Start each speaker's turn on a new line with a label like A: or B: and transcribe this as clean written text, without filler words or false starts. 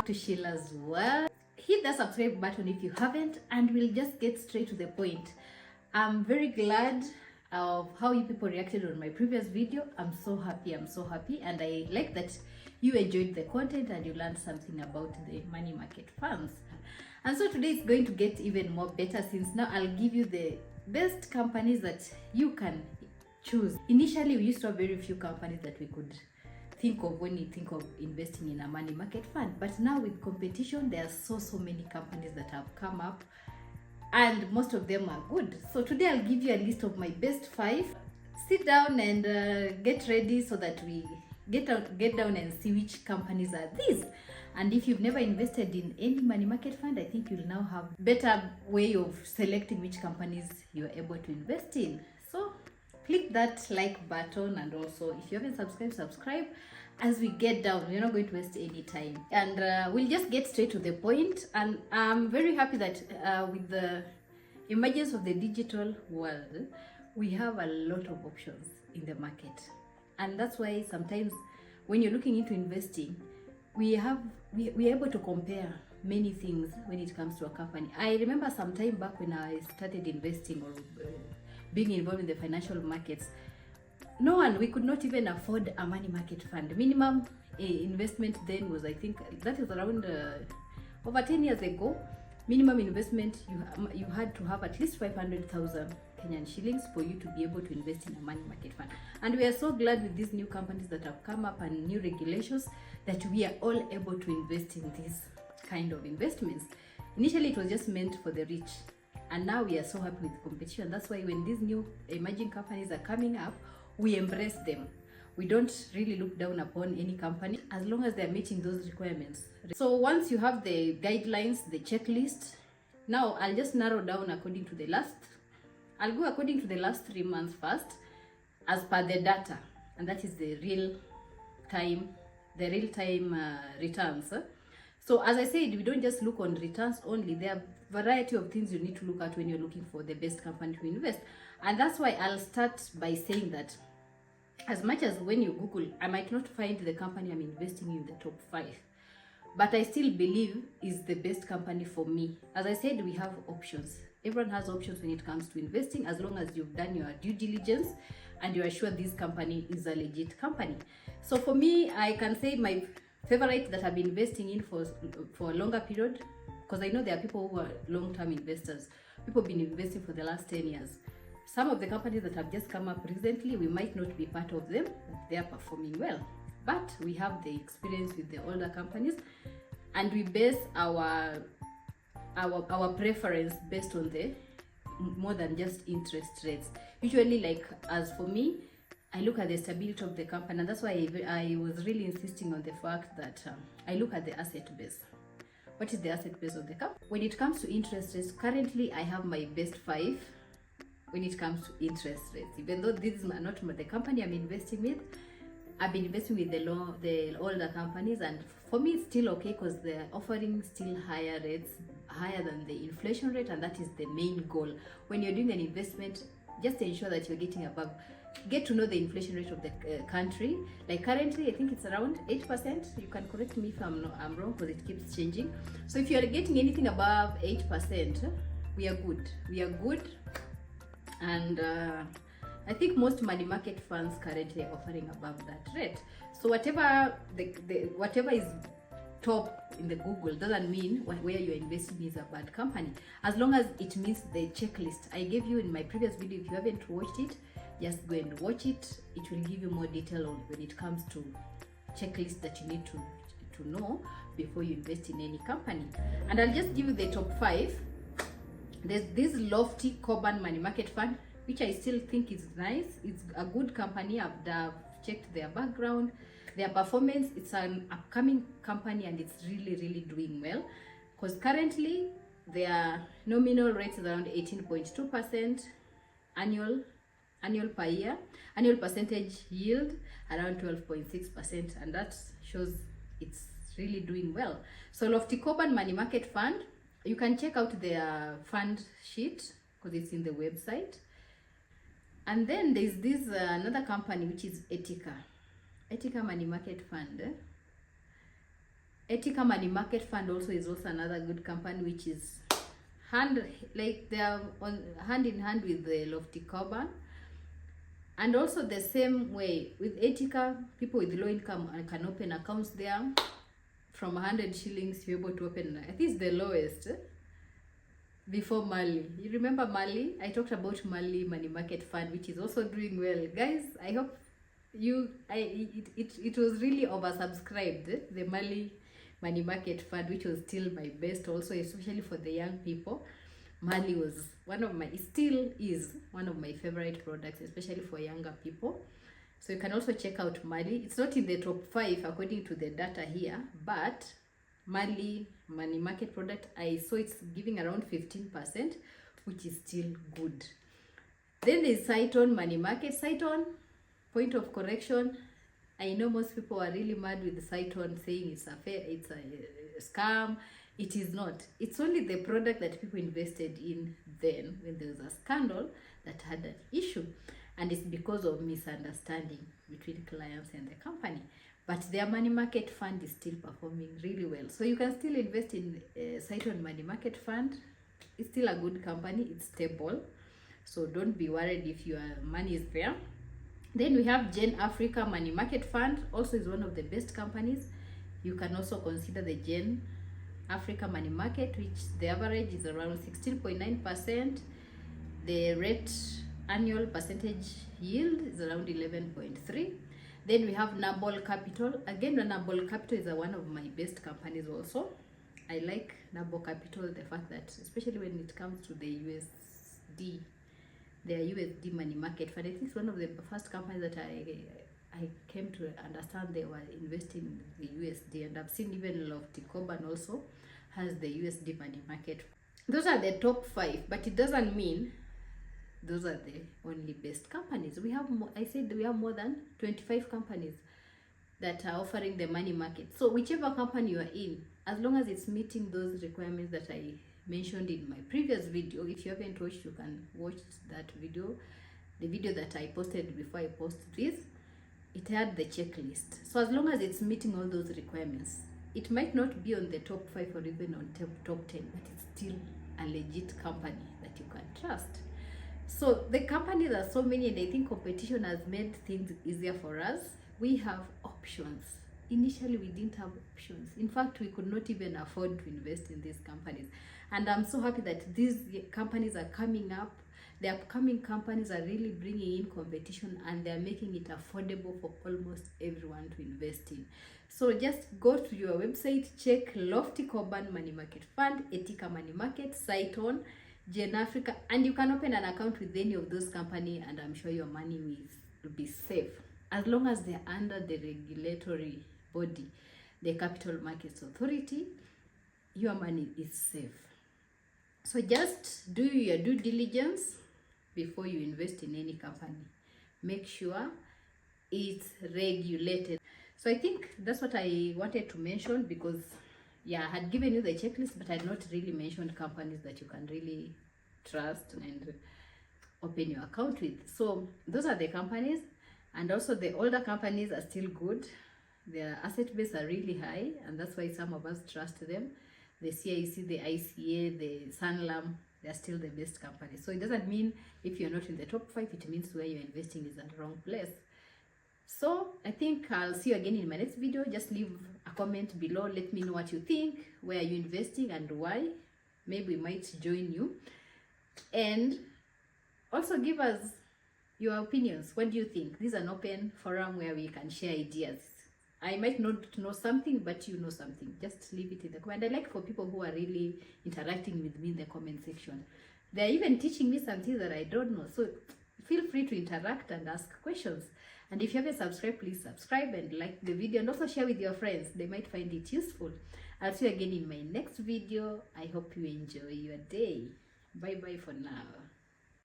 A: to Sheila's World. Hit the subscribe button if you haven't, and we'll just get straight to the point. I'm very glad of how you people reacted on my previous video. I'm so happy, and I like that you enjoyed the content and you learned something about the money market funds. And so today it's going to get even more better, since now I'll give you the best companies that you can choose. Initially, we used to have very few companies that we could think of when you think of investing in a money market fund, but now with competition, there are so many companies that have come up, and most of them are good. So today I'll give you a list of my best 5. Sit down and get ready so that we get down and see which companies are these. And if you've never invested in any money market fund, I think you'll now have better way of selecting which companies you're able to invest in. So click that like button, and also if you haven't subscribe as we get down. We're not going to waste any time, and we'll just get straight to the point. And I'm very happy that with the emergence of the digital world, we have a lot of options in the market, and that's why sometimes when you're looking into investing, we're able to compare many things when it comes to a company. I remember some time back when I started investing or being involved in the financial markets, we could not even afford a money market fund. Minimum investment then was, I think that is around over 10 years ago. Minimum investment, you had to have at least 500,000 Kenyan shillings for you to be able to invest in a money market fund. And we are so glad with these new companies that have come up and new regulations that we are all able to invest in these kind of investments. Initially, it was just meant for the rich, and now we are so happy with competition. That's why when these new emerging companies are coming up, we embrace them. We don't really look down upon any company as long as they're meeting those requirements. So once you have the guidelines, the checklist, now I'll just narrow down according to the last. I'll go according to the last 3 months first, as per the data, and that is the real time returns. So as I said, we don't just look on returns only. There are variety of things you need to look at when you're looking for the best company to invest. And that's why I'll start by saying that as much as when you Google, I might not find the company I'm investing in the top 5, but I still believe is the best company for me. As I said, we have options. Everyone has options when it comes to investing, as long as you've done your due diligence and you are sure this company is a legit company. So for me, I can say my favorite that I've been investing in for a longer period, because I know there are people who are long-term investors. People have been investing for the last 10 years. Some of the companies that have just come up recently, we might not be part of them, but they are performing well. But we have the experience with the older companies, and we base our preference based on the more than just interest rates. Usually, like as for me, I look at the stability of the company, and that's why I was really insisting on the fact that I look at the asset base. What is the asset base of the company? When it comes to interest rates, currently I have my best 5 when it comes to interest rates. Even though this is not the company I'm investing with, I've been investing with the older companies, and for me it's still okay because they're offering still higher rates, higher than the inflation rate, and that is the main goal. When you're doing an investment, just ensure that you're getting above. Get to know the inflation rate of the country. Like currently, I think it's around 8%. You can correct me if I'm wrong, because it keeps changing. So if you are getting anything above 8%, we are good. We are good, and I think most money market funds currently are offering above that rate. So whatever whatever is top in the Google doesn't mean where you're investing is a bad company, as long as it meets the checklist I gave you in my previous video. If you haven't watched it, just go and watch it. It will give you more detail on when it comes to checklist that you need to know before you invest in any company. And I'll just give you the top 5. There's this Lofty Coban Money Market Fund, which I still think is nice. It's a good company. I've checked their background, their performance. It's an upcoming company, and it's really doing well, because currently their nominal rate is around 18.2% annual per year, annual percentage yield around 12.6%, and that shows it's really doing well. So Lofty Coban Money Market Fund, you can check out their fund sheet because it's in the website. And then there's this another company, which is Etika Money Market Fund. Ethica Money Market Fund also is also another good company, which is they are on hand in hand with the Lofty Coburn. And also the same way with Ethica, people with low income can open accounts there. From 100 shillings, you're able to open, I think it's the lowest before Mali. You remember Mali? I talked about Mali Money Market Fund, which is also doing well. Guys, I hope it was really oversubscribed, the Mali Money Market Fund, which was still my best also, especially for the young people. Mali was still is one of my favorite products, especially for younger people. So you can also check out Mali. It's not in the top 5 according to the data here, but Mali Money Market product, I saw it's giving around 15%, which is still good. Then there's Saiton Money Market. Saiton, point of correction, I know most people are really mad with Saiton, saying it's a scam. It is not. It's only the product that people invested in then when there was a scandal that had an issue. And it's because of misunderstanding between clients and the company. But their money market fund is still performing really well. So you can still invest in Saiton Money Market Fund. It's still a good company. It's stable. So don't be worried if your money is there. Then we have Gen Africa Money Market Fund. Also is one of the best companies. You can also consider the Gen Africa Money Market, which the average is around 16.9%. The rate annual percentage yield is around 11.3. Then we have Nabol Capital. Again, Nabol Capital is one of my best companies also. I like Nabol Capital, the fact that especially when it comes to the USD, their USD money market fund, I think it's one of the first companies that I came to understand they were investing in the USD, and I've seen even Lofty Coburn also has the USD money market. Those are the top 5, but it doesn't mean those are the only best companies. We have more, I said we have more than 25 companies that are offering the money market. So whichever company you are in, as long as it's meeting those requirements that I mentioned in my previous video, if you haven't watched, you can watch that video, the video that I posted before I post this. It had the checklist. So as long as it's meeting all those requirements, it might not be on the top 5 or even on top 10, but it's still a legit company that you can trust. So the companies are so many, and I think competition has made things easier for us. We have options. Initially, we didn't have options. In fact, we could not even afford to invest in these companies. And I'm so happy that these companies are coming up. The upcoming companies are really bringing in competition, and they're making it affordable for almost everyone to invest in. So just go to your website, check Lofty Coburn Money Market Fund, Ethica Money Market, Saiton, Gen Africa, and you can open an account with any of those companies, and I'm sure your money will be safe. As long as they're under the regulatory body, the Capital Markets Authority, your money is safe. So just do your due diligence before you invest in any company. Make sure it's regulated. So I think that's what I wanted to mention, because I had given you the checklist, but I had not really mentioned companies that you can really trust and open your account with. So those are the companies, and also the older companies are still good. Their asset base are really high, and that's why some of us trust them. The CIC, the ICA, the Sanlam, they're still the best companies. So it doesn't mean if you're not in the top 5, it means where you're investing is at the wrong place. So I think I'll see you again in my next video. Just leave a comment below. Let me know what you think. Where are you investing and why? Maybe we might join you. And also give us your opinions. What do you think? This is an open forum where we can share ideas. I might not know something, but you know something. Just leave it in the comment. I like for people who are really interacting with me in the comment section. They're even teaching me something that I don't know. So feel free to interact and ask questions. And if you haven't subscribed, please subscribe and like the video, and also share with your friends. They might find it useful. I'll see you again in my next video. I hope you enjoy your day. Bye bye for now.